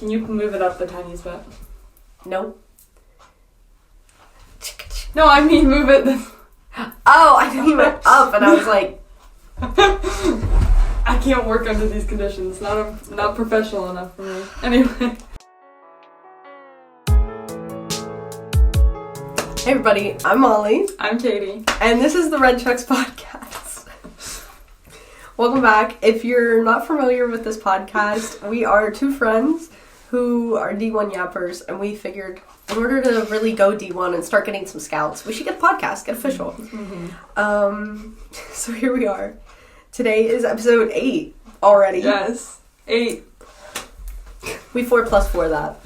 Can you move it up the tiniest bit? No. No, I mean move it. Oh, I think you went up, and I was like... I can't work under these conditions. Not professional enough for me. Anyway. Hey everybody, I'm Molly. I'm Katie. And this is the Red Chucks Podcast. Welcome back. If you're not familiar with this podcast, we are two friends who are D1 yappers, and we figured in order to really go D1 and start getting some scouts, we should get a podcast, get official. Mm-hmm. So here we are. Today is episode 8 already. Yes, 8. We 4+4 that.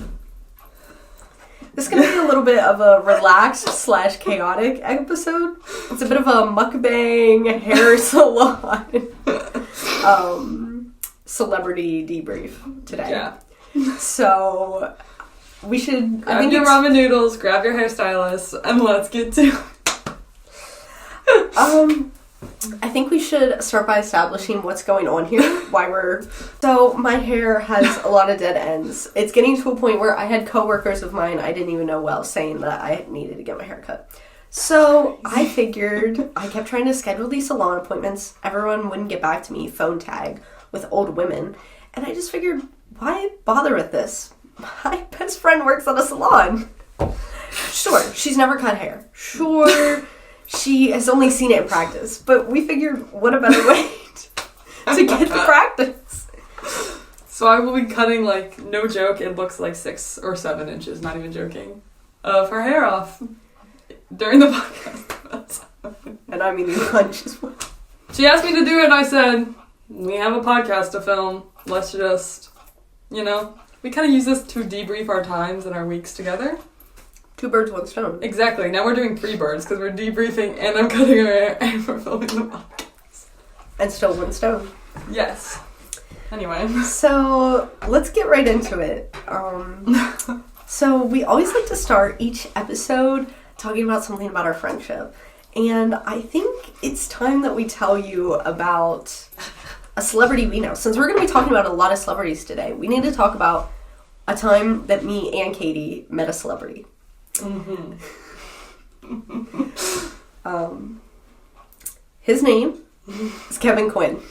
This is going to be a little bit of a relaxed / chaotic episode. It's a bit of a mukbang, hair salon, celebrity debrief today. Yeah. So, we should... Grab your ramen noodles, grab your hairstylist, and let's get to I think we should start by establishing what's going on here, why we're... So, my hair has a lot of dead ends. It's getting to a point where I had coworkers of mine I didn't even know well saying that I needed to get my hair cut. So, I figured I kept trying to schedule these salon appointments. Everyone wouldn't get back to me, phone tag, with old women. And I just figured, why bother with this? My best friend works at a salon. Sure, she's never cut hair. Sure... She has only seen it in practice, but we figured what a better way to get the practice. So I will be cutting, like, no joke, it looks like 6 or 7 inches, not even joking, of her hair off during the podcast. And I mean the punch as well. She asked me to do it, and I said, we have a podcast to film, let's just, we kind of use this to debrief our times and our weeks together. 2 birds, 1 stone. Exactly. Now we're doing 3 birds because we're debriefing and I'm cutting her hair and we're filming the podcast. And still 1 stone. Yes. Anyway. So, let's get right into it. So, we always like to start each episode talking about something about our friendship. And I think it's time that we tell you about a celebrity we know. Since we're going to be talking about a lot of celebrities today, we need to talk about a time that me and Katie met a celebrity. Mm-hmm. His name is Kevin Quinn.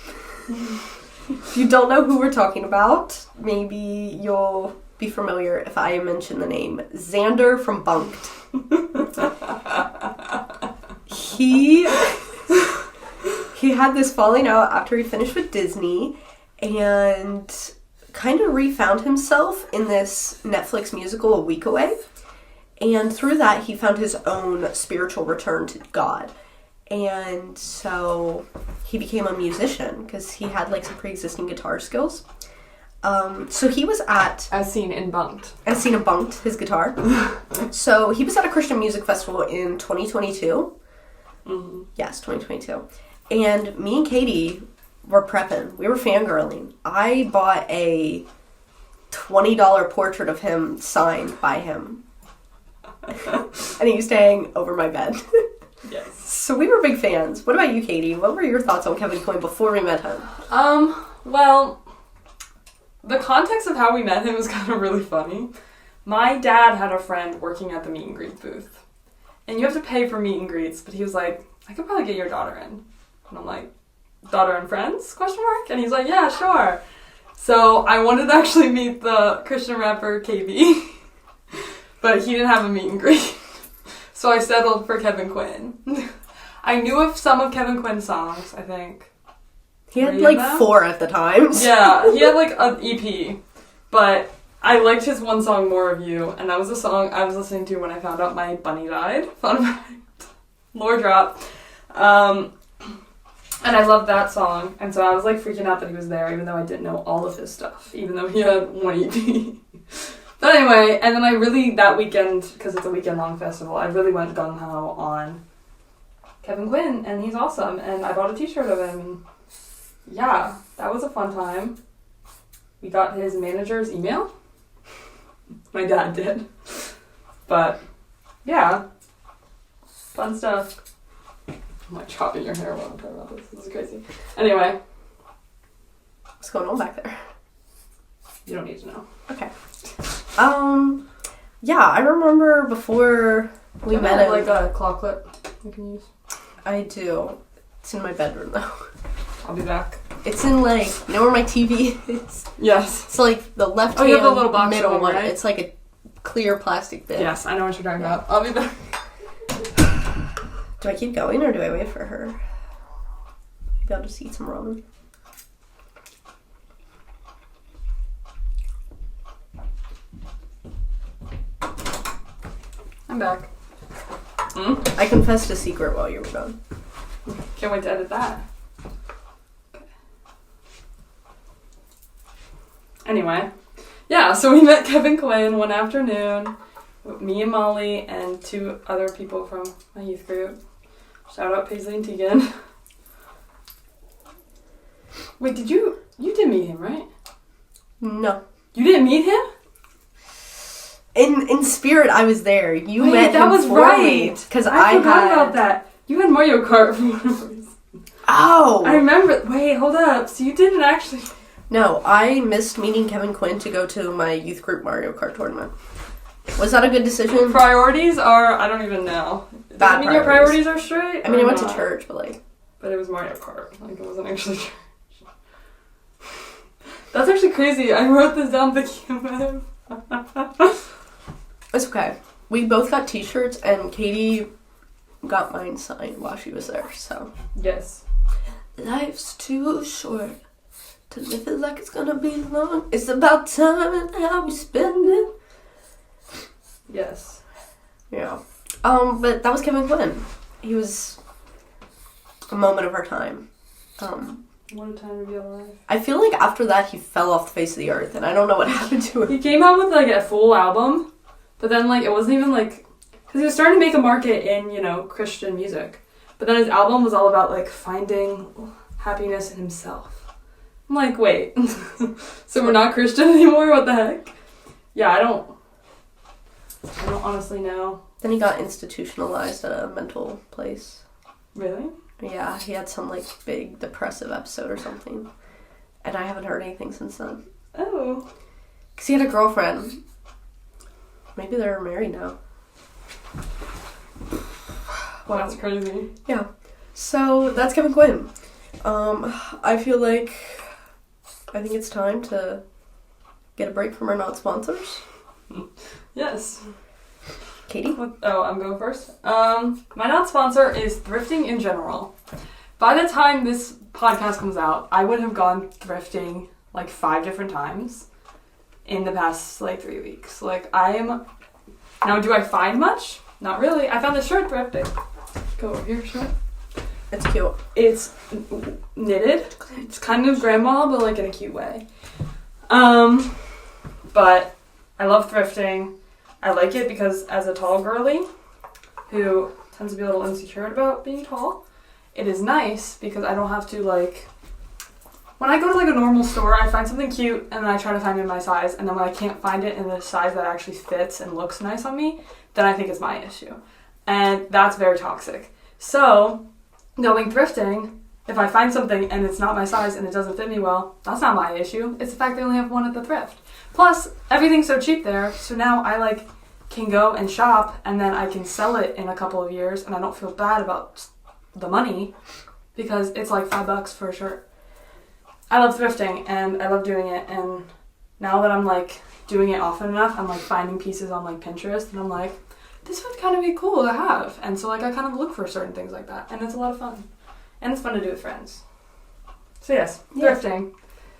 If you don't know who we're talking about, maybe you'll be familiar if I mention the name Xander from Bunked. He had this falling out after he finished with Disney and kind of refound himself in this Netflix musical A Week Away. And through that, he found his own spiritual return to God. And so he became a musician because he had like some pre-existing guitar skills. So he was at... As seen in Bunked, his guitar. So he was at a Christian music festival in 2022. Mm-hmm. Yes, 2022. And me and Katie were prepping. We were fangirling. I bought a $20 portrait of him signed by him. And he used to hang over my bed. Yes. So we were big fans. What about you, Katie? What were your thoughts on Kevin Quinn before we met him? Well, the context of how we met him was kind of really funny. My dad had a friend working at the meet and greet booth. And you have to pay for meet and greets, but he was like, I could probably get your daughter in. And I'm like, daughter and friends? ? And he's like, yeah, sure. So I wanted to actually meet the Christian rapper KB. But he didn't have a meet and greet. So I settled for Kevin Quinn. I knew of some of Kevin Quinn's songs, I think. He had like 4 at the time. Yeah, he had like an EP. But I liked his one song, More of You. And that was the song I was listening to when I found out my bunny died. Fun fact. Lore drop. And I loved that song. And so I was like freaking out that he was there, even though I didn't know all of his stuff. Even though he had 1 EP. But anyway, and then I really, that weekend, because it's a weekend-long festival, I really went gung-ho on Kevin Quinn, and he's awesome, and I bought a t-shirt of him, and yeah, that was a fun time. We got his manager's email. My dad did. But, yeah, fun stuff. I'm like chopping your hair while I'm talking about this. This is crazy. Anyway. What's going on back there? You don't need to know. Okay. Yeah, I remember before we met Have, like a claw clip you can use. I do. It's in my bedroom though. I'll be back. It's in like, you know where my TV is? Yes. It's like the left Oh, hand you have the little box middle one. right? It's like a clear plastic bit. Yes, I know what you're talking about. I'll be back. Do I keep going or do I wait for her? Maybe I'll just eat some ramen. I'm back. I confessed a secret while you were gone. Can't wait to edit that. Anyway, yeah, so we met Kevin Quinn one afternoon. Me and Molly and 2 other people from my youth group. Shout out Paisley and Tegan. Wait, you did meet him, right? No. You didn't meet him? In spirit, I was there. You Wait, met that him was for right. Because I forgot about that. You had Mario Kart for one reason. Oh! I remember. Wait, hold up. So you didn't actually. No, I missed meeting Kevin Quinn to go to my youth group Mario Kart tournament. Was that a good decision? Priorities are, I don't even know. Does Bad that mean your priorities are straight? I mean, I or went to not? church, but like... But it was Mario Kart. Like, it wasn't actually church. That's actually crazy. I wrote this down thinking about it. It's okay. We both got t-shirts, and Katie got mine signed while she was there, so... Yes. Life's too short to live it like it's gonna be long. It's about time and how we spend it. Yes. Yeah. But that was Kevin Quinn. He was a moment of our time. What a time to be alive. I feel like after that he fell off the face of the earth, and I don't know what happened to him. He came out with, like, a full album, but then, like, it wasn't even, like... Because he was starting to make a market in, you know, Christian music. But then his album was all about, like, finding happiness in himself. I'm like, wait. So we're not Christian anymore? What the heck? Yeah, I don't honestly know. Then he got institutionalized at a mental place. Really? Yeah, he had some, like, big depressive episode or something. And I haven't heard anything since then. Oh. Because he had a girlfriend. Maybe they're married now. Wow, that's crazy. Yeah. So, that's Kevin Quinn. I feel like... I think it's time to get a break from our not sponsors. Yes. Katie? Oh, I'm going first. My not sponsor is thrifting in general. By the time this podcast comes out, I would have gone thrifting like 5 different times in the past like 3 weeks. Like now do I find much? Not really. I found this shirt thrifting. Go over here, shirt. It's cute. It's knitted. It's kind of grandma, but like in a cute way. But I love thrifting. I like it because as a tall girly who tends to be a little insecure about being tall, it is nice because I don't have to like... When I go to like a normal store, I find something cute and then I try to find it in my size, and then when I can't find it in the size that actually fits and looks nice on me, then I think it's my issue. And that's very toxic. So, going thrifting, if I find something and it's not my size and it doesn't fit me well, that's not my issue. It's the fact they only have one at the thrift. Plus, everything's so cheap there, so now I like can go and shop and then I can sell it in a couple of years and I don't feel bad about the money because it's like $5 for a shirt. I love thrifting and I love doing it, and now that I'm like doing it often enough, I'm like finding pieces on like Pinterest and I'm like, this would kind of be cool to have. And so like I kind of look for certain things like that, and it's a lot of fun. And it's fun to do with friends. So yes, thrifting.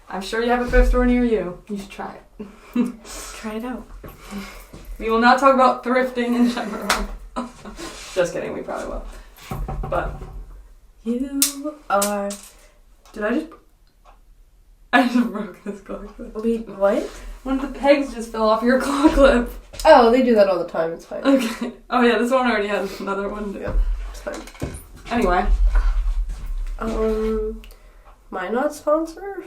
I'm sure you have a thrift store near you. You should try it. Try it out. We will not talk about thrifting in general. Just kidding, we probably will. But You are... I just broke this claw clip. Wait, what? One of the pegs just fell off your claw clip. Oh, they do that all the time. It's fine. Okay. Oh yeah, this one already has another one. Yeah, it's fine. Anyway. My not sponsor?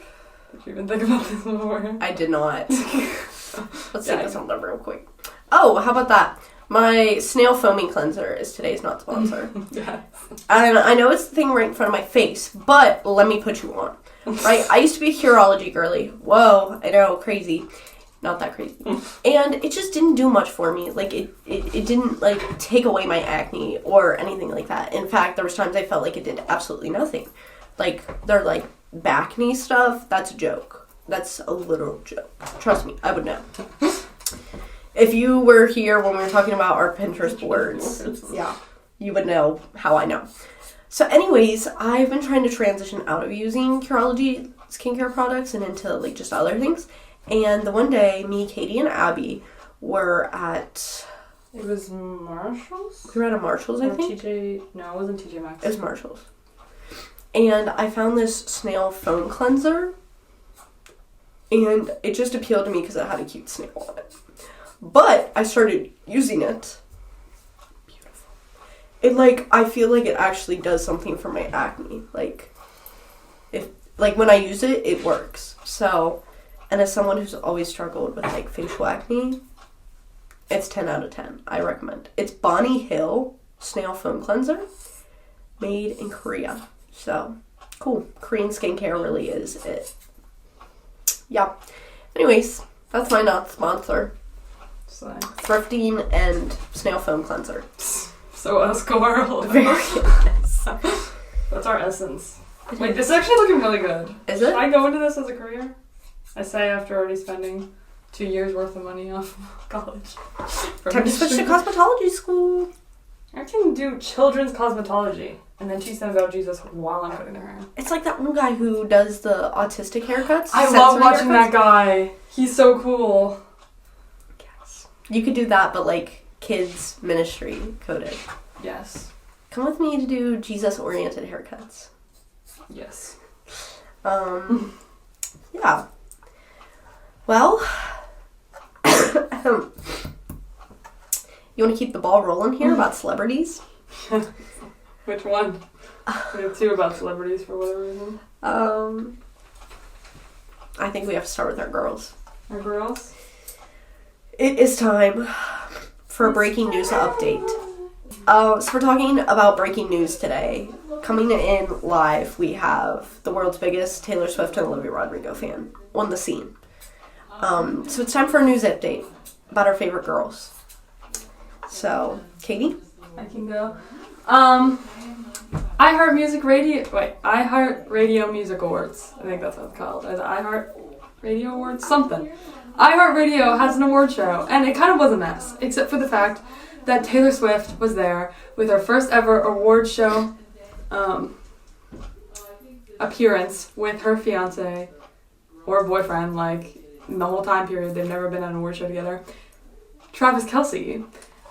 Did you even think about this before? I did not. Let's take this on them real quick. Oh, how about that? My snail foaming cleanser is today's not sponsor. Yes. And I know it's the thing right in front of my face, but let me put you on. Right? I used to be a Curology girly. Whoa, I know, crazy. Not that crazy. And it just didn't do much for me. Like, it didn't, like, take away my acne or anything like that. In fact, there was times I felt like it did absolutely nothing. Like, their, like, back knee stuff, that's a joke. That's a literal joke. Trust me, I would know. If you were here when we were talking about our Pinterest boards, yeah, you would know how I know. So anyways, I've been trying to transition out of using Curology skincare products and into, like, just other things. And the one day, me, Katie, and Abby were at... It was Marshalls? We were at a Marshalls, I think? No, it wasn't TJ Maxx. It was Marshalls. And I found this snail foam cleanser. And it just appealed to me because it had a cute snail on it. But I started using it. Beautiful. It, like, I feel like it actually does something for my acne. Like, when I use it, it works. So... And as someone who's always struggled with, like, facial acne, it's 10 out of 10. I recommend. It's Bonnie Hill Snail Foam Cleanser, made in Korea. So, cool. Korean skincare really is it. Yeah. Anyways, that's my not sponsor. So. Thrifting and Snail Foam Cleanser. So Escobar. Very yes. That's our essence. Wait, this is actually looking really good. Is it? Should I go into this as a career? I say after already spending 2 years worth of money off college. Time to switch to cosmetology school. I can do children's cosmetology. And then she sends out Jesus while I'm cutting their hair. It's like that one guy who does the autistic haircuts. I love watching that guy. He's so cool. Yes. You could do that, but, like, kids ministry coded. Yes. Come with me to do Jesus-oriented haircuts. Yes. Yeah. Well, you want to keep the ball rolling here about celebrities? Which one? We have two about celebrities for whatever reason. I think we have to start with our girls. Our girls? It is time for a breaking news update. So we're talking about breaking news today. Coming in live, we have the world's biggest Taylor Swift and Olivia Rodrigo fan on the scene. So it's time for a news update about our favorite girls. So, Katie? I can go. iHeart Radio Music Awards. I think that's what it's called. iHeart Radio Awards? Something. iHeartRadio has an award show, and it kind of was a mess, except for the fact that Taylor Swift was there with her first ever award show appearance with her fiance or boyfriend, like, in the whole time period. They've never been on an award show together. Travis Kelce.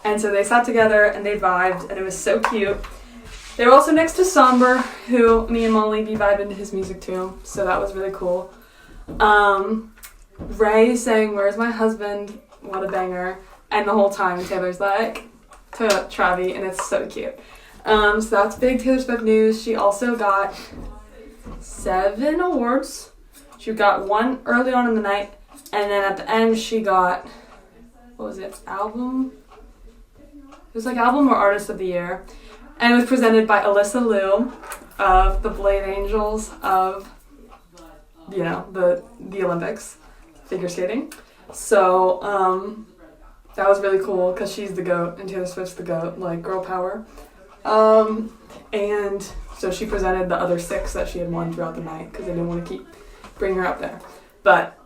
And so they sat together and they vibed, and it was so cute. They were also next to Somber, who me and Molly be vibing to his music too, so that was really cool. Ray sang "Where's My Husband?" What a banger. And the whole time Taylor's like to Travi, and it's so cute. So that's big Taylor Swift news. She also got 7 awards. She got 1 early on in the night, and then at the end she got, what was it, album? It was like album or artist of the year. And it was presented by Alyssa Liu of the Blade Angels of, you know, the Olympics, figure skating. So, that was really cool because she's the GOAT and Taylor Swift's the GOAT, like girl power. And so she presented the other 6 that she had won throughout the night because they didn't want to keep bringing her up there. But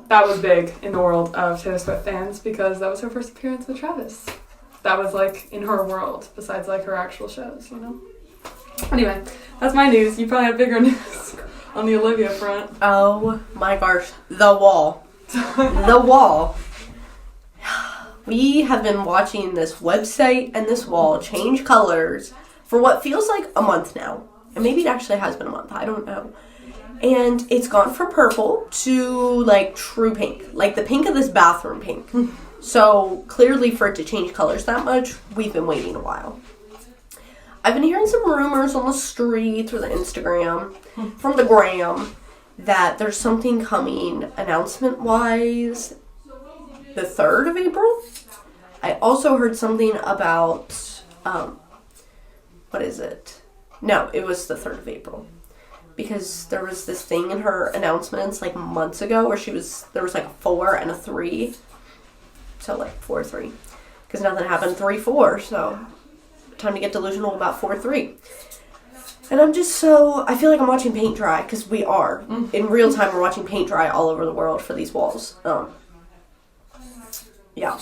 that was big in the world of Taylor Swift fans because that was her first appearance with Travis. That was like in her world besides like her actual shows, you know? Anyway, that's my news. You probably have bigger news on the Olivia front. Oh my gosh. The Wall. The Wall. We have been watching this website and this wall change colors for what feels like a month now. And maybe it actually has been a month. I don't know. And it's gone from purple to like true pink. Like the pink of this bathroom pink. So clearly for it to change colors that much, we've been waiting a while. I've been hearing some rumors on the street through the Instagram, from the gram, that there's something coming announcement-wise the 3rd of April. I also heard something about, what is it? No, it was the 3rd of April. because there was this thing in her announcements like months ago where there was like a 4 and a 3. So like 4-3. Because nothing happened 3-4, so time to get delusional about 4-3. And I'm just I feel like I'm watching paint dry, because we are. In real time, we're watching paint dry all over the world for these walls. Yeah.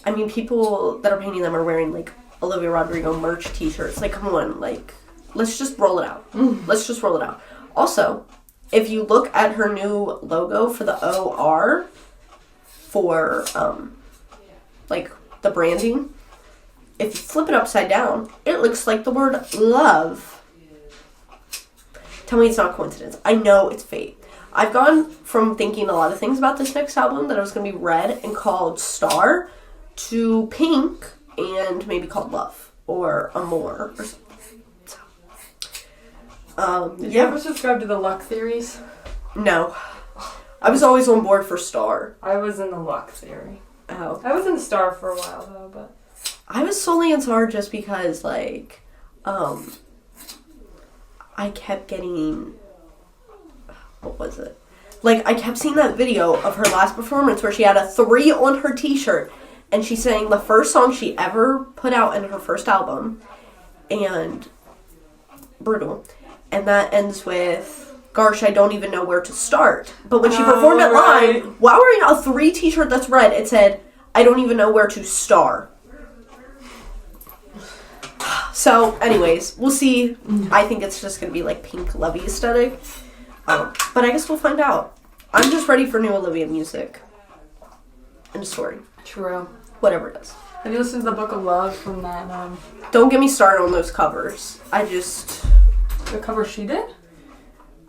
I mean, people that are painting them are wearing, like, Olivia Rodrigo merch t-shirts. Like, come on, like, let's just roll it out. Let's just roll it out. Also, if you look at her new logo for the OR, for, like, the branding, if you flip it upside down, it looks like the word love. Tell me it's not coincidence. I know it's fate. I've gone from thinking a lot of things about this next album, that it was going to be red and called Star, to pink and maybe called Love or Amor or something. Did you ever subscribe to the Luck theories? No. I was always on board for Star. I was in the Luck theory. Oh. I was in Star for a while though, but I was solely in Star just because, like, I kept getting, what was it? Like, I kept seeing that video of her last performance where she had a 3 on her t-shirt, and she sang the first song she ever put out in her first album, and brutal. And that ends with, gosh, I don't even know where to start. But when she performed it live, while wearing a 3 t-shirt that's red, it said, I don't even know where to star. So, anyways, we'll see. I think it's just going to be, like, pink lovey aesthetic. But I guess we'll find out. I'm just ready for new Olivia music. End of story. True. Whatever it is. Have you listened to the Book of Love from that, Don't get me started on those covers. The cover she did?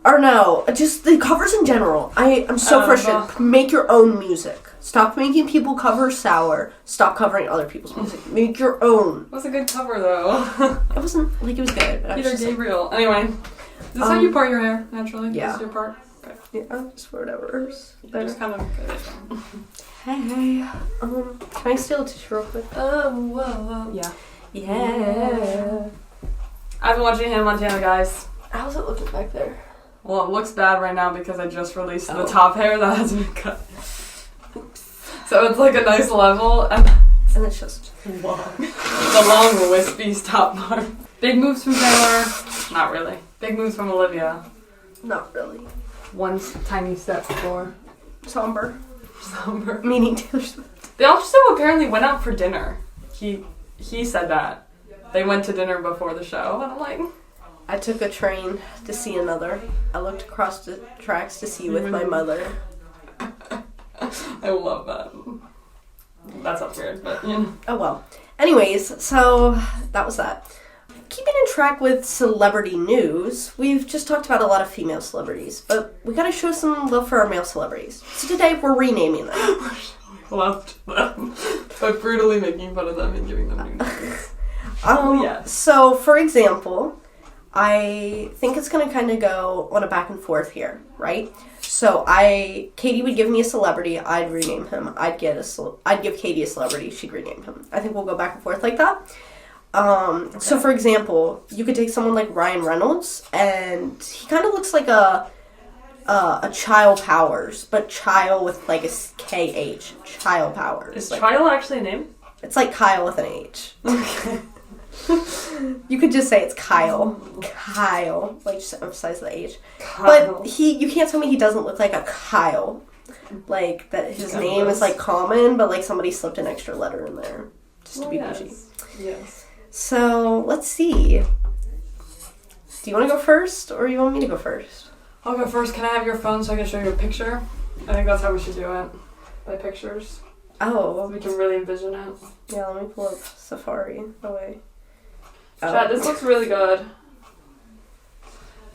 Or no, just the covers in general. I'm so frustrated. Make your own music. Stop making people cover Sour. Stop covering other people's music. Make your own. It was a good cover, though. It wasn't, like, it was good. But Peter Gabriel. Anyway, is this how you part your hair, naturally? Yeah. This is your part? Okay. Yeah, just whatever. Just kind of... Hey, can I steal a tissue real quick? Oh, whoa. Yeah. Yeah. I've been watching Hannah Montana, guys. How's it looking back there? Well, it looks bad right now because I just released the top hair that hasn't been cut. So it's like a nice level, and it's just long. The long, wispy top part. Big moves from Taylor. Not really. Big moves from Olivia. Not really. One tiny step for Somber. Somber. Meaning Taylor Swift. They also apparently went out for dinner. He said that. They went to dinner before the show, and I'm like... I took a train to see another. I looked across the tracks to see with my mother. I love that. That sounds weird, but you know. Oh well. Anyways, so that was that. Keeping in track with celebrity news, we've just talked about a lot of female celebrities, but we gotta show some love for our male celebrities. So today we're renaming them. Loved them by brutally making fun of them and giving them new names. Yes. So, for example, I think it's going to kind of go on a back and forth here, right? So Katie would give me a celebrity, I'd rename him. I'd give Katie a celebrity, she'd rename him. I think we'll go back and forth like that. Okay. So for example, you could take someone like Ryan Reynolds, and he kind of looks like a Chile Powers, but Chile with like a KH. Chile Powers. Is like, Chile actually a name? It's like Kyle with an H. Okay. You could just say it's Kyle. Kyle. Like, just emphasize the H. Kyle. But you can't tell me he doesn't look like a Kyle. Like, that his name is, like, common, but, like, somebody slipped an extra letter in there. Just to be bougie. Yes. So, let's see. Do you want to go first, or you want me to go first? I'll go first. Can I have your phone so I can show you a picture? I think that's how we should do it. By pictures. Oh. We can really envision it. Yeah, let me pull up Safari. Oh, wait. Chat, this looks really good.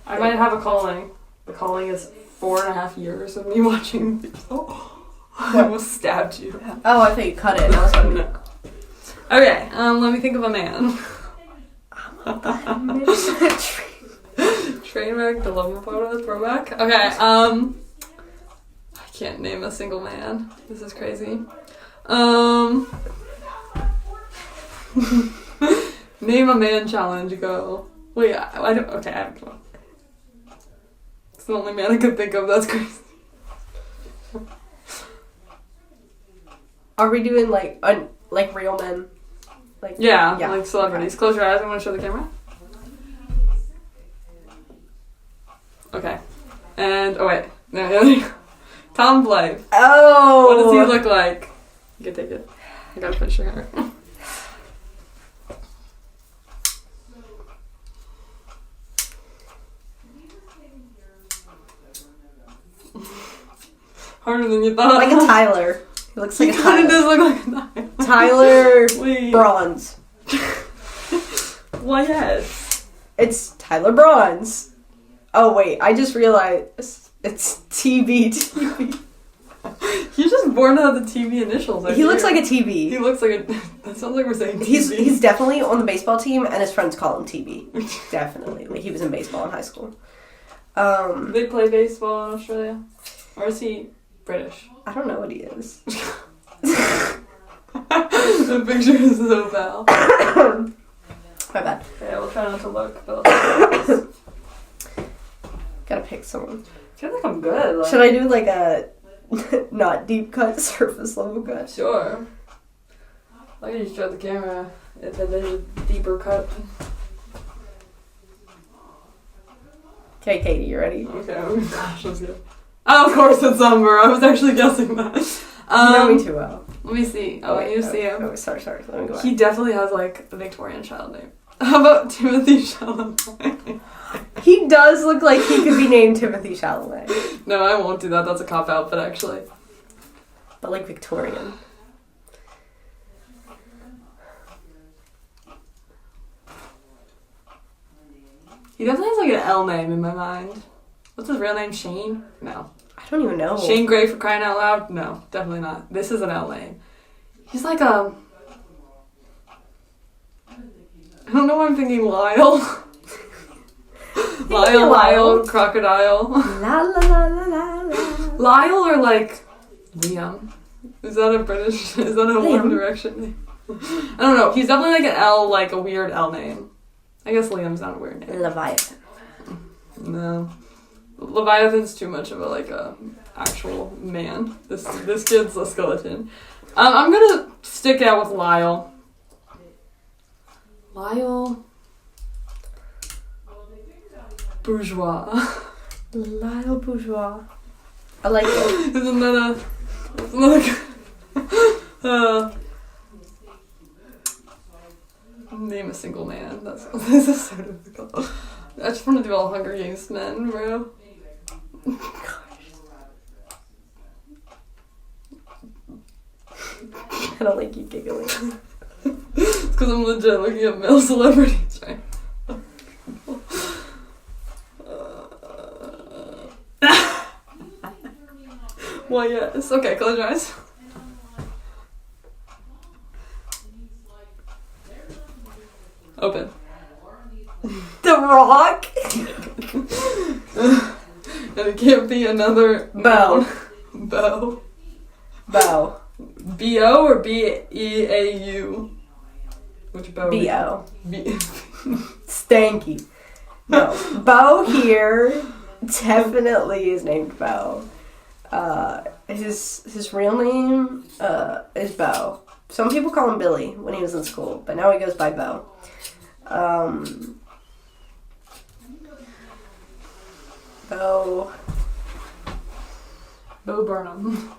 I might have a calling. The calling is 4.5 years of me watching these. Oh, I almost stabbed you. Oh, I thought you cut it. And I was like, no. Okay, let me think of a man. Trainwreck, the Lover photo, throwback. Okay, I can't name a single man. This is crazy. Name a man challenge, go. Wait, I don't. Okay, I have one. It's the only man I could think of. That's crazy. Are we doing like real men? Like Yeah, like celebrities. Okay. Close your eyes. I want to show the camera. Okay. And oh wait, no. Tom Blythe. Oh. What does he look like? You can take it. I gotta finish your hair. Harder than you thought. Like a Tyler. He looks like He a kind of Tyler. does look like a Tyler Wait. Bronze. Why yes? It's Tyler Bronze. Oh wait, I just realized it's TB. He's just born to have the TV initials. He looks like a He TB. looks like a. That sounds like we're saying TV. He's definitely on the baseball team, and his friends call him TB. Definitely, like he was in baseball in high school. Do they play baseball in Australia, or is he British? I don't know what he is. The picture is so foul. My bad. Okay, we'll try not to look. But Gotta pick someone. I feel like I'm good. Like, Should I do like a not deep cut, surface level cut? Sure. I can just show the camera if there's a deeper cut. Okay, Katie, you ready? Okay, oh gosh, let's go. Oh, of course it's Umber. I was actually guessing that. You know me too well. Let me see. Oh, wait, you see him. Oh, sorry. Let me go back. He definitely has like a Victorian child name. How about Timothy Chalamet? He does look like he could be named Timothy Chalamet, No, I won't do that. That's a cop out. But actually, but like Victorian. he definitely has like an L name in my mind. What's his real name? Shane? No. I don't even know. Shane Gray, for crying out loud? No, definitely not. This is an L name. He's like a. I don't know why I'm thinking Lyle. Lyle, Crocodile. La la la la la la. Lyle or like Liam. Is that a British? Is that a Liam. One Direction name? I don't know. He's definitely like an L, like a weird L name. I guess Liam's not a weird name. Leviathan. No. Leviathan's too much of a actual man. This kid's a skeleton. I'm gonna stick out with Lyle. Lyle Bourgeois. Lyle Bourgeois. I like it. Isn't that name a single man? This is so difficult. I just want to do all Hunger Games men, bro. I don't like you giggling. It's because I'm legit looking at male celebrities right Well, yes. Okay, close your eyes. Open. The Rock. And it can't be another Bo. Bo. Bo. B-O or B-E-A-U? Which Bo? B-O. B- Stanky. No. Bo here definitely is named Bo. His real name is Bo. Some people call him Billy when he was in school, but now he goes by Bo. Bo Burnham.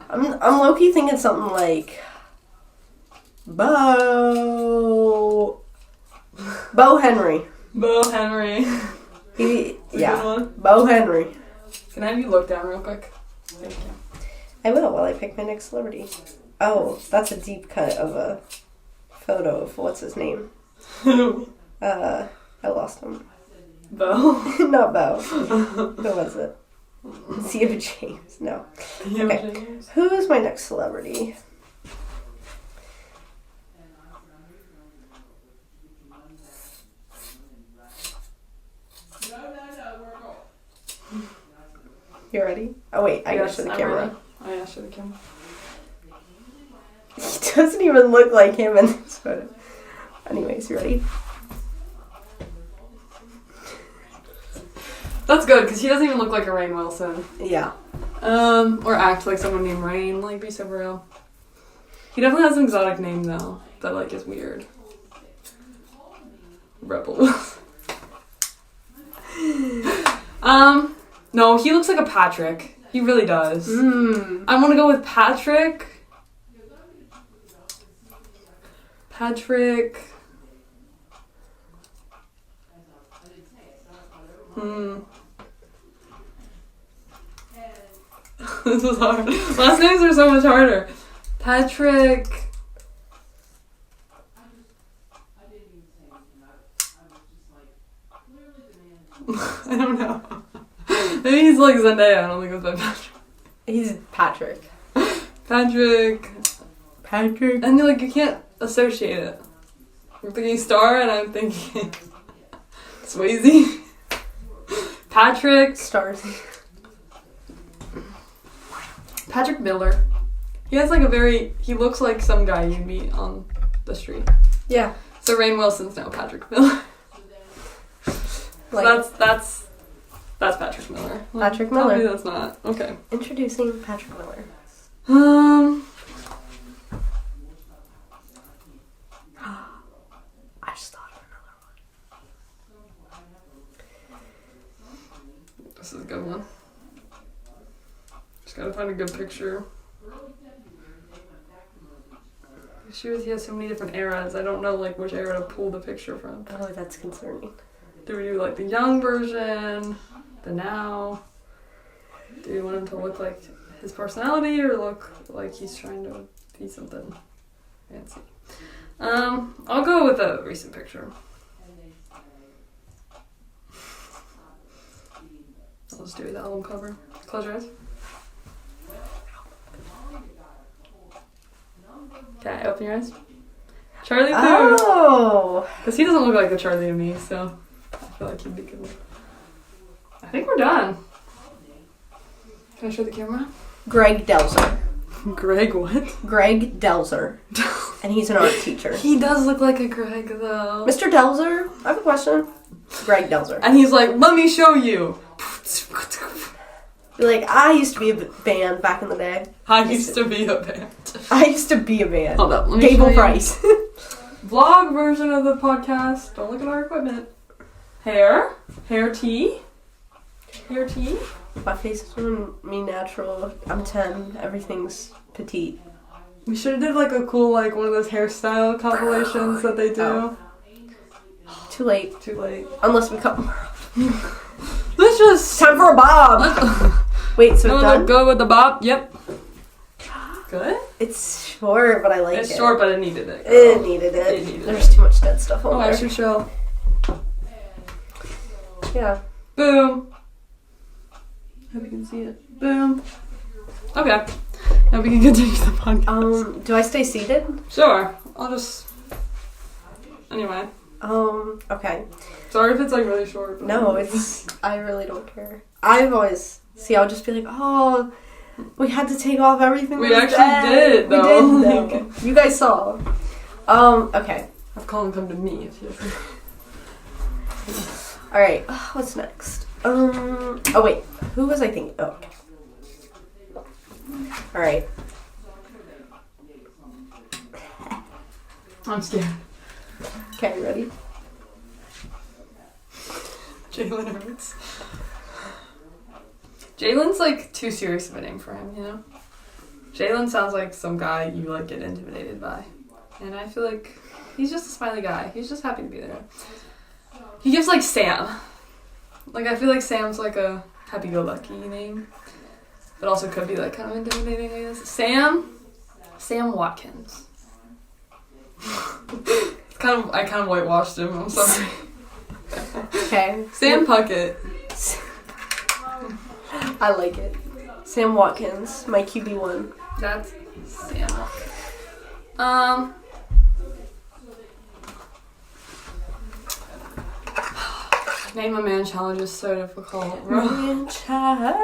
I'm low-key thinking something like Bo Henry. Bo Henry. He, Good yeah, one. Bo Henry. Can I have you look down real quick? Thank you. I will while I pick my next celebrity. Oh, that's a deep cut of a photo of what's his name. I lost him. Bo. Not Bo. Who was it? Sia James. No. Okay. Who is my next celebrity? You ready? Oh wait, I gotta show the camera. Oh yeah, show the camera. He doesn't even look like him in this photo. Anyways, you ready? That's good, because he doesn't even look like a Rainn Wilson. Yeah. Or act like someone named Rainn, like, be so real. He definitely has an exotic name, though, that, like, is weird. Rebel. No, he looks like a Patrick. He really does. I want to go with Patrick. This was hard. Last names are so much harder. Patrick. I don't know. Maybe he's like Zendaya. I don't think it's by Patrick. He's Patrick. Patrick. And like you can't associate it. I'm thinking Star and I'm thinking Swayze. Patrick. Starsy. Patrick Miller. He has like he looks like some guy you'd meet on the street. Yeah. So Rainn Wilson's now Patrick Miller. Like, So that's Patrick Miller. Patrick Tell Miller. me that's not. Okay. Introducing Patrick Miller. I just thought of another This is a good one. Just gotta find a good picture. He has so many different eras. I don't know like which era to pull the picture from. one. Oh, that's concerning. Do we do like the young version, the now? Do you want him to look like his personality or look like he's trying to be something fancy? I'll go with a recent picture. I'll just do the album cover. Close your eyes. Okay, open your eyes. Charlie Puth. Oh! Because he doesn't look like a Charlie to me, so I feel like he'd be good. I think we're done. Can I show the camera? Greg Delzer. Greg what? Greg Delzer. And he's an art teacher. He does look like a Greg, though. Mr. Delzer, I have a question. Greg Delzer. And he's like, let me show you. You're like, I used to be a band back in the day. I used to be a band. I used to be a band. Hold up, let me show Gable you. Price. Vlog version of the podcast. Don't look at our equipment. Hair tea. My face is doing me natural. I'm 10. Everything's petite. We should have did like a cool like one of those hairstyle compilations that they do. Oh. Too late. Too late. Unless we cut. Let's just Time for a bob. Wait, so no, it's done? go with the bob. Yep. Good. It's short, but I like It's it. short, but it needed it. It needed it. It needed There's too much dead stuff on Oh, there. I should show. Yeah. Boom. Hope you can see it. Boom. Okay. Now we can continue the podcast. Do I stay seated? Sure. I'll just. Anyway. Okay. Sorry if it's like really short. But No, it's. I really don't care. I've always. See, I'll just be like, oh, we had to take off everything. We that was actually dead. did, though. We did, though. You guys saw. Okay. Have Colin come to me if you. Alright. What's next? Oh, wait. Who was I thinking? Oh, okay. Alright. I'm scared. Okay, ready? Jalen Hurts. Jalen's like too serious of a name for him, you know? Jalen sounds like some guy you like get intimidated by. And I feel like he's just a smiley guy. He's just happy to be there. He gives like Sam. Like I feel like Sam's like a happy-go-lucky name. But also could be like kind of intimidating, I guess. Sam Watkins. I kind of whitewashed him, I'm sorry. Okay. Sam Puckett. I like it. Sam Watkins, my QB1. That's Sam Watkins. Name a man challenge is so difficult. Man child.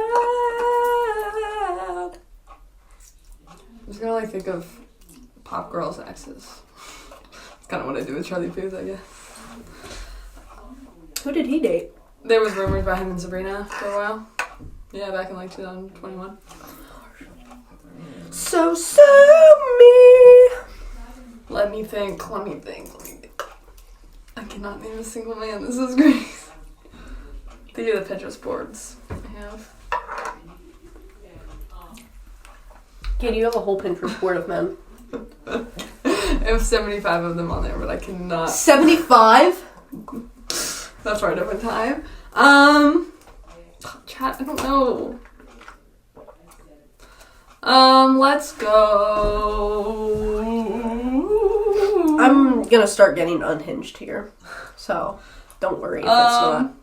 I'm just gonna like think of pop girls' exes. That's kind of what I do with Charlie Puth, I guess. Who did he date? There was rumors about him and Sabrina for a while. Yeah, back in like 2021. So me. Let me think. I cannot name a single man. This is great. These are the Pinterest boards I have. Katie, you have a whole Pinterest board of men. I have 75 of them on there, but I cannot. 75? That's for a different time. Chat, I don't know. Let's go. I'm gonna start getting unhinged here, so don't worry if it's not.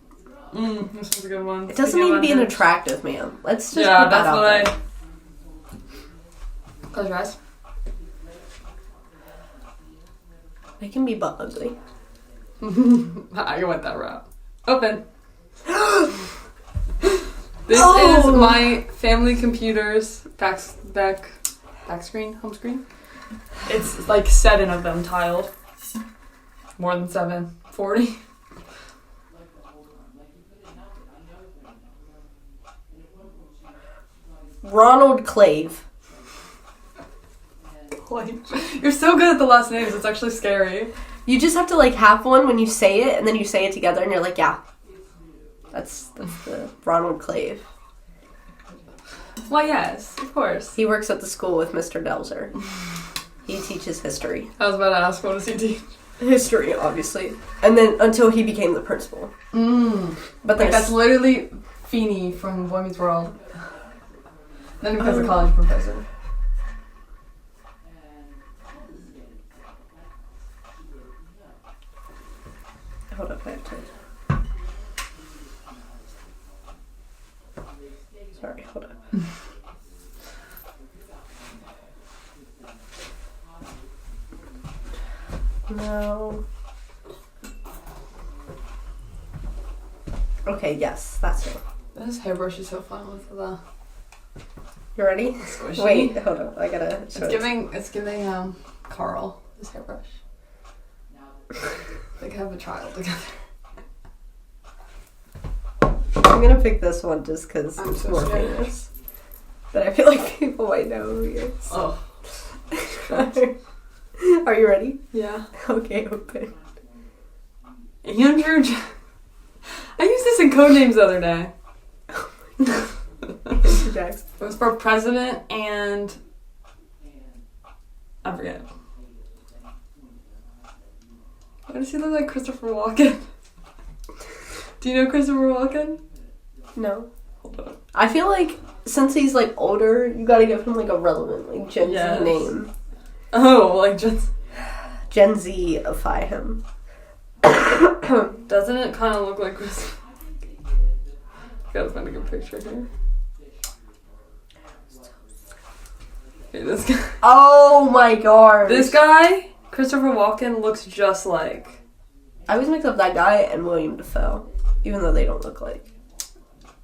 This is a good one. It doesn't need to be an attractive man. Let's just yeah, put that that's out what there. Close your eyes. They can be butt ugly. I went that route. Open. This is my family computer's back screen, home screen. It's like 7 of them tiled. More than 7. 40. Ronald Clave. You're so good at the last names, it's actually scary. You just have to like have one when you say it, and then you say it together, and you're like, yeah. That's the Ronald Clave. Why, yes, of course. He works at the school with Mr. Delzer. He teaches history. I was about to ask, what does he teach? History, obviously. And then until he became the principal. But Like, that's literally Feeney from Boy Meets World. Then he becomes a college professor. Hold up, I have to... Sorry, hold up. No. Okay, yes, that's it. This hairbrush is so fun with the You ready? squishy. Wait, hold up. I gotta show It's giving Carl this hairbrush. They could have a child together. I'm gonna pick this one just because I'm it's so more scared. famous. But I feel like people might know who he is. Oh. Are you ready? Yeah. Okay, open. Andrew I used this in Codenames the other day. Andrew Jackson. It was for president and... I forget. Why does he look like Christopher Walken? Do you know Christopher Walken? No. Hold on. I feel like since he's like older, you gotta give him like a relevant like Gen Yes. Z name. Oh, like just... Gen Z-ify him. Doesn't it kind of look like Christopher? Gotta find a good picture here. Okay, this guy. Oh my god. This guy, Christopher Walken, looks just like... I always mix up that guy and William Dafoe, even though they don't look like.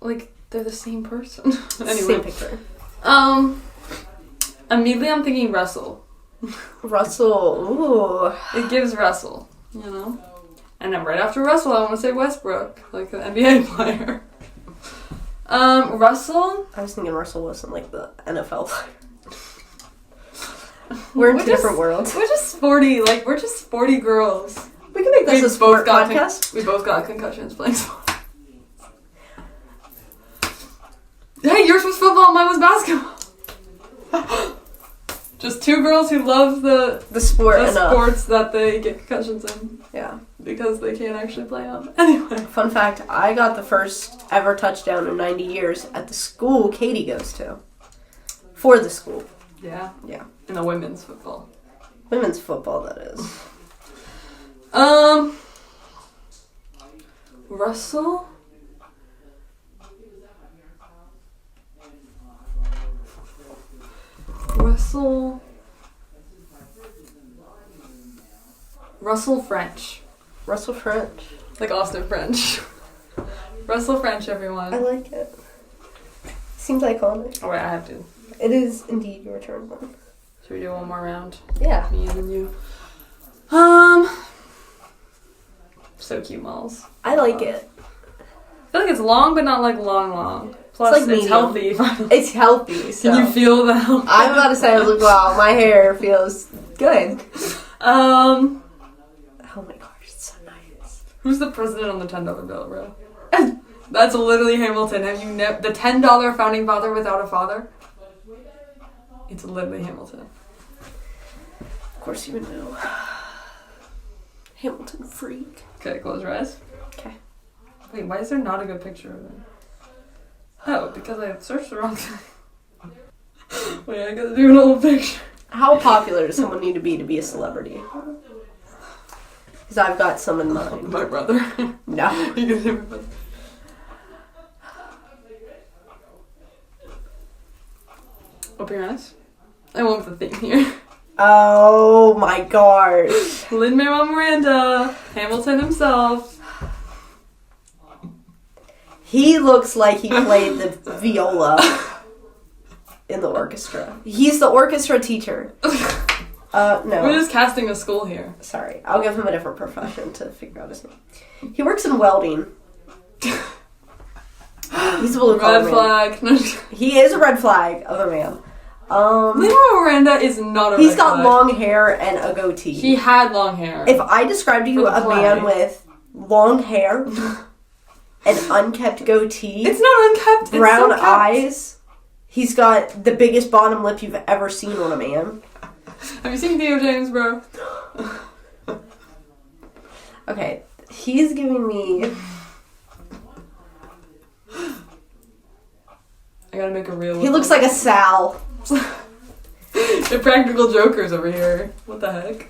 Like, they're the same person. Anyway. Same picture. Immediately I'm thinking Russell. Russell. Ooh. It gives Russell, you know? And then right after Russell, I want to say Westbrook, like the NBA player. Russell? I was thinking Russell Wilson, like the NFL player. We're in two different worlds. We're just sporty, like, we're just sporty girls. We can make this a sport podcast. We both got concussions playing sport. Hey, yours was football, mine was basketball. Just two girls who love the sport enough. Sports that they get concussions in. Yeah. Because they can't actually play them. Anyway. Fun fact, I got the first ever touchdown in 90 years at the school Katie goes to. For the school. Yeah. Yeah. In the women's football. Women's football, that is. Russell? Russell French. Russell French. Like Austin French. Russell French, everyone. I like it. Seems iconic. Oh wait, I have to. It is indeed your turn then. Should we do one more round? Yeah. Me and you. So cute, Malls. I like it. feel like it's long, but not like long. Plus, like it's medium. healthy. It's healthy. So. Can you feel the health? I'm about to say, I was like, wow, my hair feels good. Oh my gosh, it's so nice. Who's the president on the $10 bill, bro? That's literally Hamilton. Have you the $10 founding father without a father? It's literally Hamilton. Of course you would know. Hamilton freak. Okay, close your eyes. Okay. Wait, why is there not a good picture of him? Oh, because I searched the wrong thing. Wait, I gotta do an old picture. How popular does someone need to be a celebrity? Because I've got some in mind. My brother. No. You can hear my brother. Open your eyes. I went with the theme here. Oh my gosh. Lin-Manuel Miranda, Hamilton himself. He looks like he played the viola in the orchestra. He's the orchestra teacher. No. We're just casting a school here. Sorry. I'll give him a different profession to figure out his name. He works in welding. He's a blue collar Red man. flag. No, He is a red flag of a man. Lin-Manuel Miranda is not a He's red got flag. long hair and a goatee. He had long hair. If I described to you For the a play. man with long hair, an unkept goatee, It's not unkept. brown it's so kept. eyes, he's got the biggest bottom lip you've ever seen on a man. Have you seen Theo James, bro? Okay, he's giving me... I gotta make a real. He looks like a Sal. The practical jokers over here. What the heck?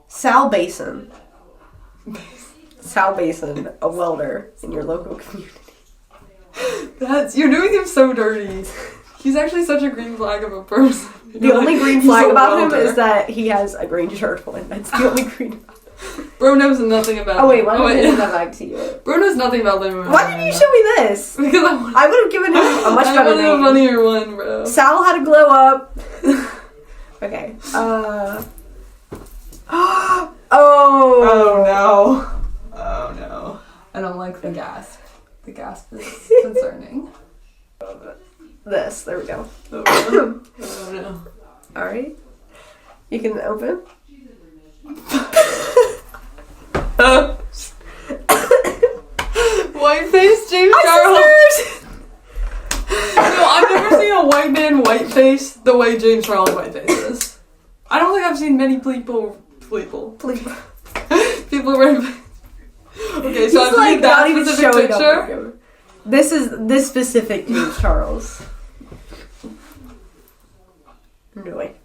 Sal Basin. Sal Basin, a welder in your local community. You're doing him so dirty. He's actually such a green flag of a person. The only green He's flag a about him welder. is that he has a green shirt on. That's the only green. Bro knows nothing about. Oh wait, why oh, did I wait. give that back to you? Bro knows nothing about Lin-Manuel. Why did you show me this? Because I want. I would have given him a much better I wanted a name. funnier one, bro. Sal had a glow up. Okay. Oh. Oh no. Oh no. I don't like the gasp. The gasp is concerning. This. There we go. Oh no. Oh no. All right. You can open. White face James Charles. No, I've never seen a white man white face the way James Charles white face is. I don't think I've seen many people red face. Okay, so He's I've like seen that not even specific showing picture. up. This is this specific James Charles. No way.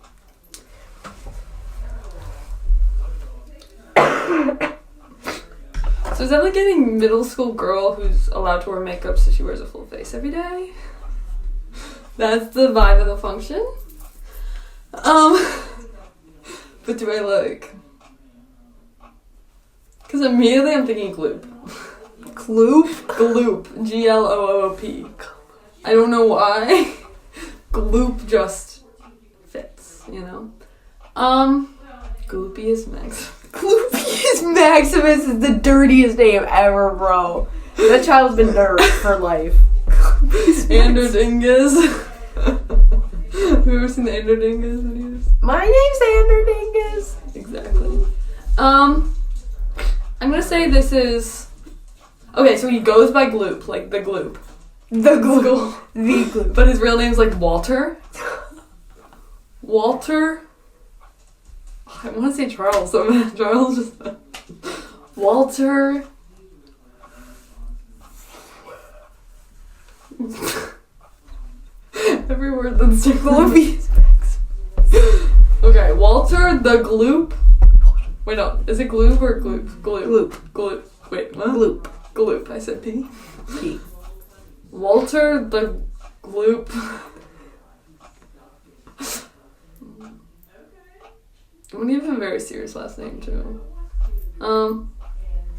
So is that like any middle school girl who's allowed to wear makeup so she wears a full face every day? That's the vibe of the function. But do I like? Because immediately I'm thinking gloop. Gloop? Gloop. Gloop. I don't know why. Gloop just fits, you know? Gloopiest Max. Gloopiest Maximus is the dirtiest name ever, bro. That child's been nerfed for life. Androdingus. Have you ever seen the Androdingus videos? My name's Andrew Dingus. Exactly. I'm gonna say this is... Okay, so he goes by Gloop, like the Gloop. The Gloop. Gloop. The Gloop. But his real name's like Walter. Walter? I want to say Charles, so Charles just... Walter... Every word that's Gloopiest. Okay, Walter the Gloop. Wait, no. Is it Gloop or Gloop? Gloop. Gloop. Wait, what? Gloop. Gloop. I said P. P. Walter the Gloop. I'm gonna give him a very serious last name, too.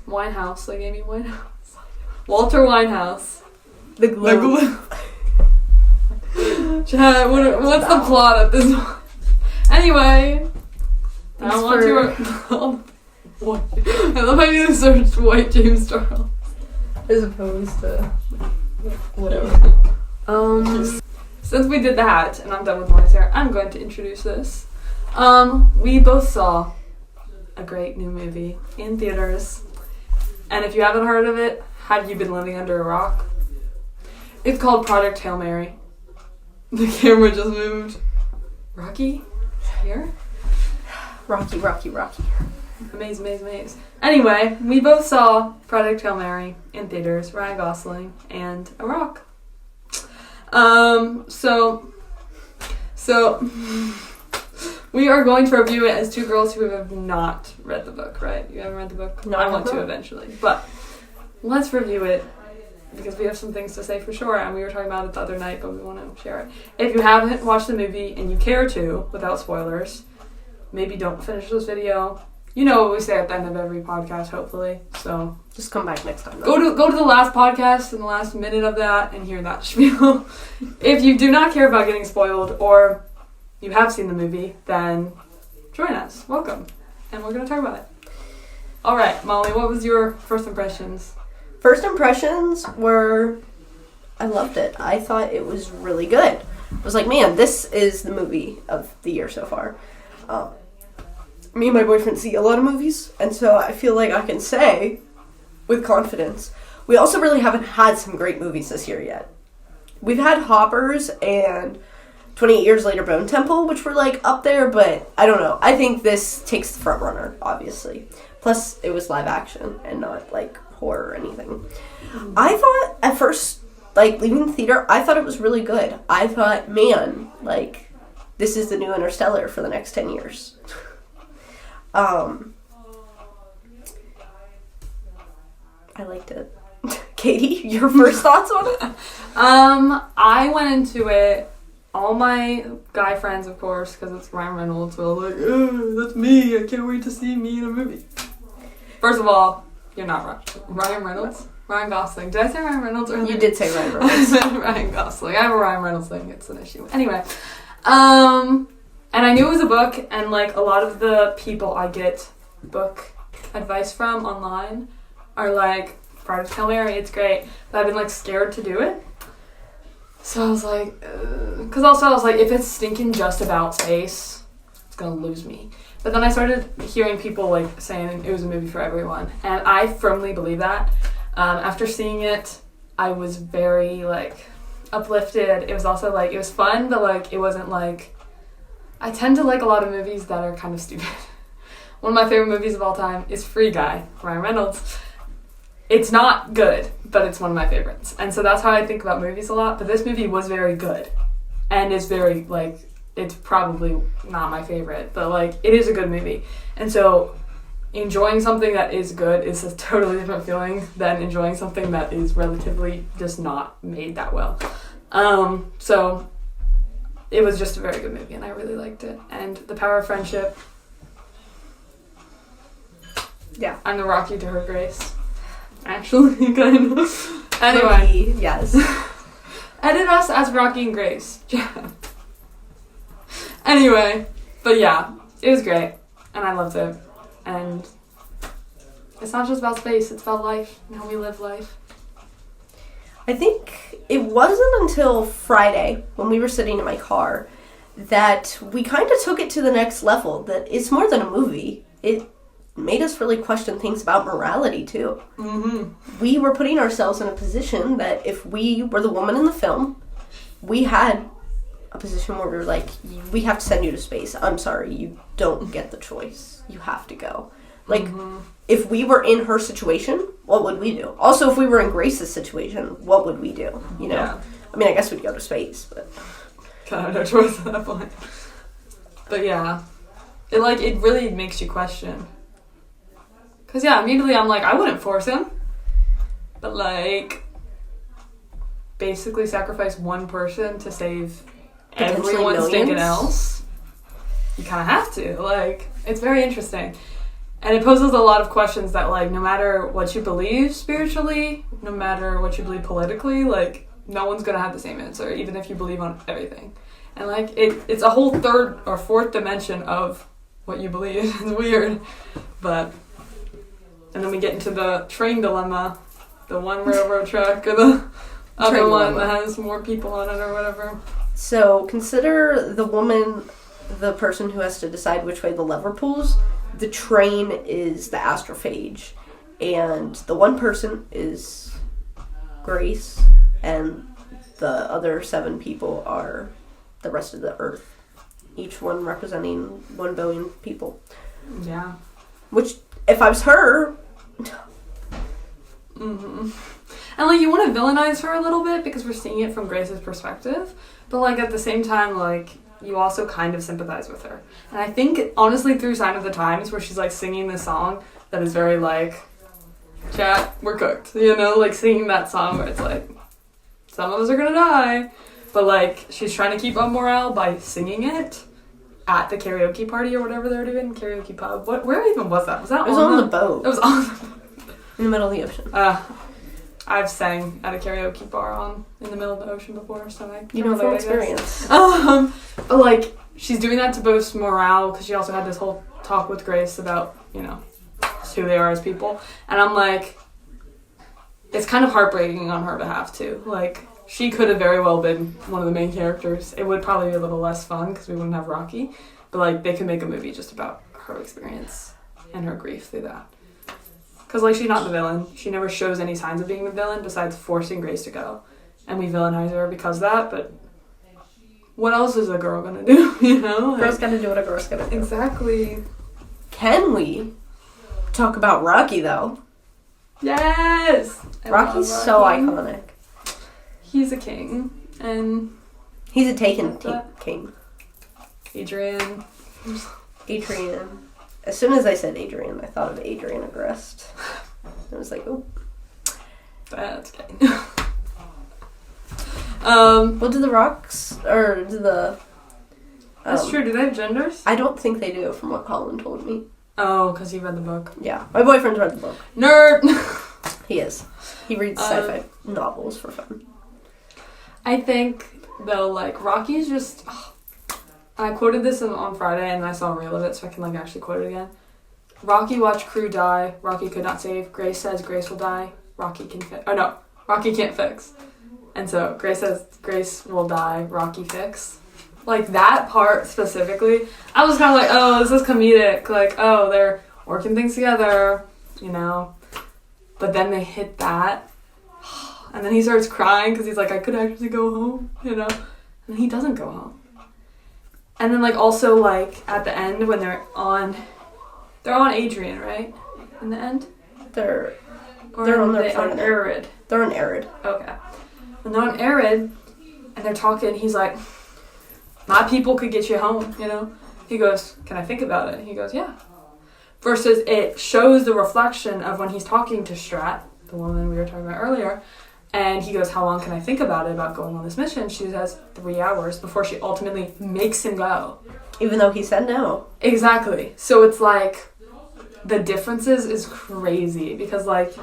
Winehouse. Like Amy Winehouse. Walter Winehouse. The The Gloop. Gloop. Chad, what's the plot of this one? Anyway. I don't want to... What? I love how you searched white James Charles. As opposed to whatever. Since we did that, and I'm done with my hair, I'm going to introduce this. We both saw a great new movie in theaters. And if you haven't heard of it, have you been living under a rock? It's called Project Hail Mary. The camera just moved. Rocky? Here? Rocky. Amaze. Anyway, we both saw Project Hail Mary in theaters, Ryan Gosling and a rock. So we are going to review it as two girls who have not read the book, right? You haven't read the book? No, I want to eventually. But let's review it because we have some things to say for sure, and we were talking about it the other night, but we want to share it. If you haven't watched the movie and you care to, without spoilers, maybe don't finish this video. You know what we say at the end of every podcast, hopefully. So just come back next time. Go to the last podcast and the last minute of that and hear that spiel. If you do not care about getting spoiled or you have seen the movie, then join us. Welcome. And we're going to talk about it. All right, Molly, what was your first impressions? First impressions were, I loved it. I thought it was really good. I was like, man, this is the movie of the year so far. Me and my boyfriend see a lot of movies, and so I feel like I can say with confidence, we also really haven't had some great movies this year yet. We've had Hoppers and 28 Years Later Bone Temple, which were like up there, but I don't know. I think this takes the front runner, obviously. Plus, it was live action and not like horror or anything. I thought at first, like leaving the theater, I thought it was really good. I thought, man, like this is the new Interstellar for the next 10 years. I liked it. Katie, your first thoughts on it? I went into it, all my guy friends, of course, because it's Ryan Reynolds, were like, that's me, I can't wait to see me in a movie. First of all, you're not Ryan Reynolds? Ryan Gosling. Did I say Ryan Reynolds? Or You did say Ryan Reynolds. I said Ryan Gosling. I have a Ryan Reynolds thing, it's an issue. Anyway, and I knew it was a book, and like a lot of the people I get book advice from online are like, Project Hail Mary, it's great, but I've been like scared to do it. So I was like, because also I was like, if it's stinking just about space, it's gonna lose me. But then I started hearing people like saying it was a movie for everyone, and I firmly believe that. After seeing it, I was very like uplifted. It was also like, it was fun, but like it wasn't like, I tend to like a lot of movies that are kind of stupid. One of my favorite movies of all time is Free Guy, Ryan Reynolds. It's not good, but it's one of my favorites. And so that's how I think about movies a lot. But this movie was very good. And it's very, like, it's probably not my favorite. But, like, it is a good movie. And so enjoying something that is good is a totally different feeling than enjoying something that is relatively just not made that well. So it was just a very good movie, and I really liked it. And the power of friendship. Yeah. I'm the Rocky to her Grace. Actually, kind of. Anyway. Rocky, yes. Edit us as Rocky and Grace. Anyway. But yeah, it was great. And I loved it. And it's not just about space, it's about life and how we live life. I think it wasn't until Friday, when we were sitting in my car, that we kind of took it to the next level. That it's more than a movie. It made us really question things about morality, too. Mm-hmm. We were putting ourselves in a position that if we were the woman in the film, we had a position where we were like, we have to send you to space. I'm sorry, you don't get the choice. You have to go. Like, if we were in her situation, what would we do? Also, if we were in Grace's situation, what would we do? You know? Yeah. I mean, I guess we'd go to space, but... Kind of no choice at that point. But yeah. It really makes you question. Because, yeah, immediately I'm like, I wouldn't force him. But, like, basically sacrifice one person to save everyone stinking else. You kind of have to. Like, it's very interesting. And it poses a lot of questions that, like, no matter what you believe spiritually, no matter what you believe politically, like, no one's going to have the same answer, even if you believe on everything. And, like, it's a whole third or fourth dimension of what you believe. It's weird. But... And then we get into the train dilemma, the one railroad track or the other Train one dilemma. that has more people on it or whatever. So consider the woman, the person who has to decide which way the lever pulls. The train is the astrophage, and the one person is Grace, and the other 7 people are the rest of the Earth. Each one representing 1 billion people. Yeah. Which, if I was her, Mm-hmm. And, like, you want to villainize her a little bit because we're seeing it from Grace's perspective. But, like, at the same time, like, you also kind of sympathize with her. And I think, honestly, through Sign of the Times, where she's, like, singing this song that is very, like, chat, we're cooked. You know, like, singing that song where it's, like, some of us are gonna die. But, like, she's trying to keep up morale by singing it at the karaoke party or whatever they're doing. Karaoke pub. Where even was that? Was that it was on the boat It was on the in the middle of the ocean. I've sang at a karaoke bar in the middle of the ocean before, so I You know, can from relate, I guess. experience. But like she's doing that to boost morale because she also had this whole talk with Grace about who they are as people, and I'm like, it's kind of heartbreaking on her behalf too. Like she could have very well been one of the main characters. It would probably be a little less fun because we wouldn't have Rocky, but like they could make a movie just about her experience and her grief through that. Because, like, she's not the villain. She never shows any signs of being the villain besides forcing Grace to go. And we villainize her because of that, but what else is a girl gonna do, you know? Girl's gotta do what a girl's gotta do. Exactly. Can we talk about Rocky, though? Yes! I Rocky's love so Rocky. iconic. He's a king. And He's a taken Like that. king. Adrian. Adrian. As soon as I said Adrian, I thought of Adrian Agreste. I was like, oh. That's king. Well, do the Rocks, or do the... That's true. Do they have genders? I don't think they do, from what Colin told me. Oh, because he read the book. Yeah, my boyfriend's read the book. Nerd! He is. He reads sci-fi novels for fun. I think, though, like, Rocky's just... I quoted this on Friday, and I saw a reel of it, so I can, like, actually quote it again. Rocky watched crew die. Rocky could not save. Grace says Grace will die. Rocky can fix. Oh, no. Rocky can't fix. And so Grace says Grace will die. Rocky fix. Like, that part specifically, I was kind of like, oh, this is comedic. Like, oh, they're working things together, you know. But then they hit that. And then he starts crying because he's like, I could actually go home, you know. And he doesn't go home. And then, like, also, like, at the end when they're on Adrian, right? In the end? They're Or They're on their on planet. Arid. on Arid. Okay. When they're on Arid, and they're talking, he's like, my people could get you home, you know? He goes, can I think about it? He goes, yeah. Versus it shows the reflection of when he's talking to Strat, the woman we were talking about earlier, and he goes, how long can I think about it, about going on this mission? She says 3 hours before she ultimately makes him go. Even though he said no. Exactly. So it's like, the differences is crazy because, like,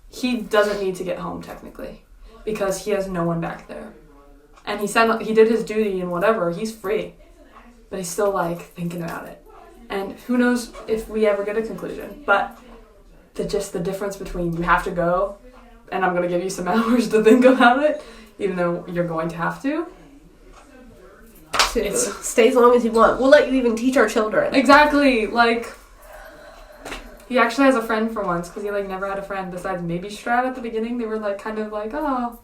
he doesn't need to get home technically because he has no one back there. And he said he did his duty and whatever, he's free. But he's still, like, thinking about it. And who knows if we ever get a conclusion. But the difference between you have to go and I'm going to give you some hours to think about it, even though you're going to have to. Stay as long as you want. We'll let you even teach our children. Exactly. Like, he actually has a friend for once because he, like, never had a friend besides maybe Strat at the beginning. They were, like, kind of like, oh,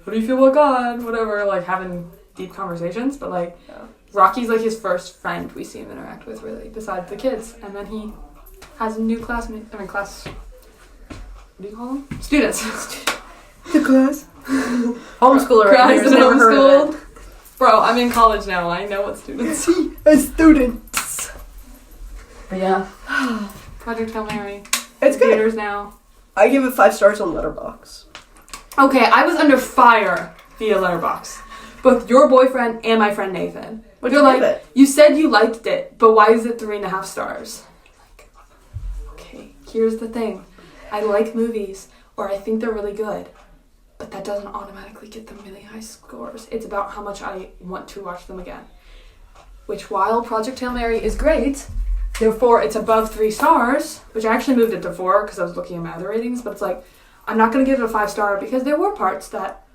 how do you feel about God? Whatever, like, having deep conversations. But, like, Rocky's, like, his first friend we see him interact with, really, besides the kids. And then he has new what do you call them? Students. The class. Homeschooler right here has never heard of it. Bro, I'm in college now. I know what students are. A student. But yeah. Project Hail Mary. It's good. Theaters now. I give it 5 stars on Letterboxd. Okay, I was under fire via Letterboxd. Both your boyfriend and my friend Nathan. What'd They're you like, give it? you said you liked it, but why is it 3.5 stars? Like, okay, here's the thing. I like movies, or I think they're really good, but that doesn't automatically get them really high scores. It's about how much I want to watch them again. Which, while Project Hail Mary is great, Therefore, it's above 3 stars, which I actually moved it to 4 because I was looking at my other ratings. But it's like, I'm not going to give it a 5-star because there were parts that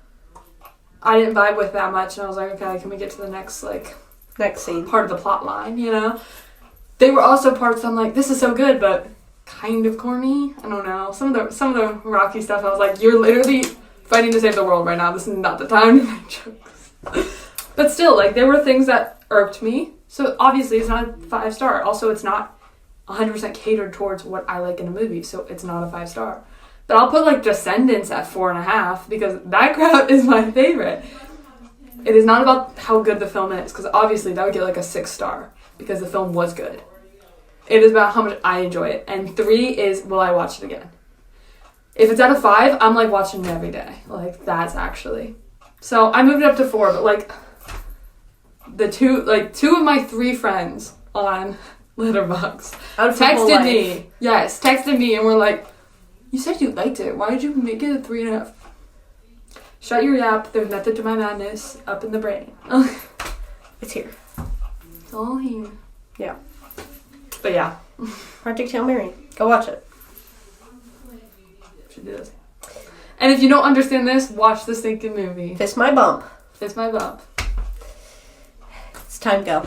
I didn't vibe with that much. And I was like, okay, can we get to the next, like, Next scene. part of the plot line, you know? They were also parts I'm like, this is so good, but kind of corny. I don't know. Some of the Rocky stuff, I was like, you're literally fighting to save the world right now. This is not the time to make jokes. But still, like, there were things that irked me. So obviously it's not a 5-star. Also, it's not 100% catered towards what I like in a movie, so it's not a 5-star. But I'll put, like, Descendants at 4.5 because that crap is my favorite. It is not about how good the film is, because obviously that would get, like, a 6-star because the film was good. It is about how much I enjoy it. And 3 is, will I watch it again? If it's at a 5, I'm, like, watching it every day. Like, that's actually. So I moved it up to 4, but, like, two of my 3 friends on Letterboxd texted me and were like, you said you liked it. Why did you make it a 3.5? Shut your yap. There's method to my madness up in the brain. It's here. It's all here. Yeah. But yeah. Project Hail Mary. Go watch it. Should do this. And if you don't understand this, watch the stinking movie. Fist my bump. It's my bump. It's time go.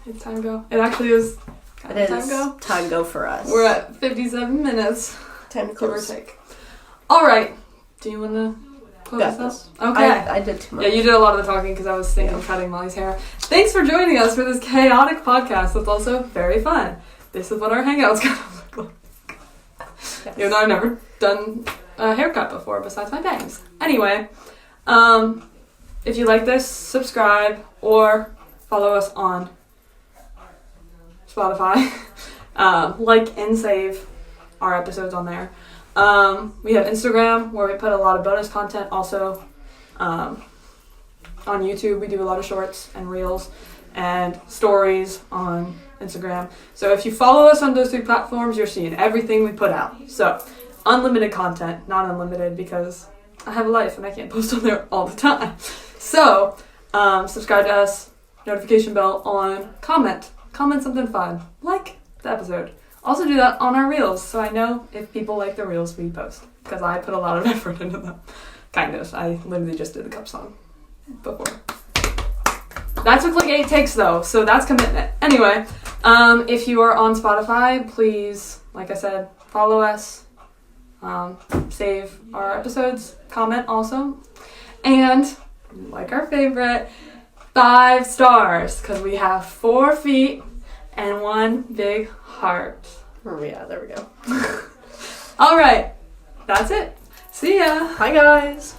It's time go. It actually is. It is time go. time go for us. We're at 57 minutes. Time to Give or close. take. Alright. Do you want to close Got this this. up? Okay. I did too much. Yeah, you did a lot of the talking because I was thinking of cutting Molly's hair. Thanks for joining us for this chaotic podcast that's also very fun. This is what our hangout's gonna look like. Yes. Even though I've never done a haircut before besides my bangs. Anyway, if you like this, subscribe or follow us on Spotify. Like and save our episodes on there. We have Instagram where we put a lot of bonus content also. On YouTube we do a lot of shorts and reels and stories on Instagram. So if you follow us on those 3 platforms, you're seeing everything we put out. So unlimited content, not unlimited because I have a life and I can't post on there all the time. So subscribe to us, notification bell on, comment something fun, like the episode. Also do that on our reels so I know if people like the reels we post because I put a lot of effort into them. Kind of. I literally just did the Cup song before. That took like 8 takes though, so that's commitment. Anyway, if you are on Spotify, please, like I said, follow us, save our episodes, comment also, and like our favorite, 5 stars because we have 4 feet and 1 big heart. Oh, yeah, there we go. All right, that's it. See ya. Hi, guys.